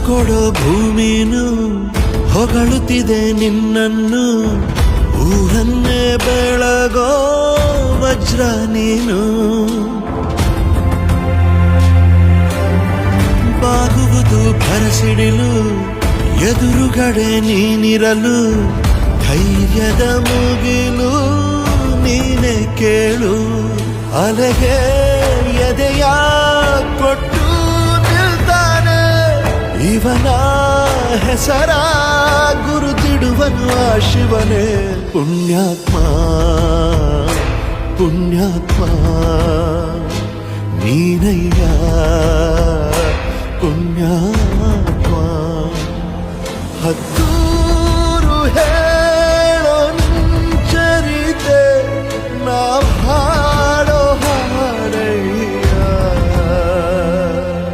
ಕೊಡೋ ಭೂಮಿನು ಹೊಗಳುತ್ತಿದೆ ನಿನ್ನನ್ನು, ಊರನ್ನೇ ಬೆಳಗೋ ವಜ್ರ ನೀನು. ಬಾಗುವುದು ಭರಸಿಡಿಲು, ಎದುರುಗಡೆ ನೀನಿರಲು, ಧೈರ್ಯದ ಮುಗಿಲು ನೀನೆ ಕೇಳು. ಅಲೆಗೆ ಎದೆಯ ಕೊಟ್ಟು ನಿಲ್ತಾನೆ, ಇವನ ಹೆಸರ ಗುರುತಿಡುವನು ಆ ಶಿವನೇ. ಪುಣ್ಯಾತ್ಮ ಪುಣ್ಯಾತ್ಮ ನೀನಯ್ಯ ಪುಣ್ಯ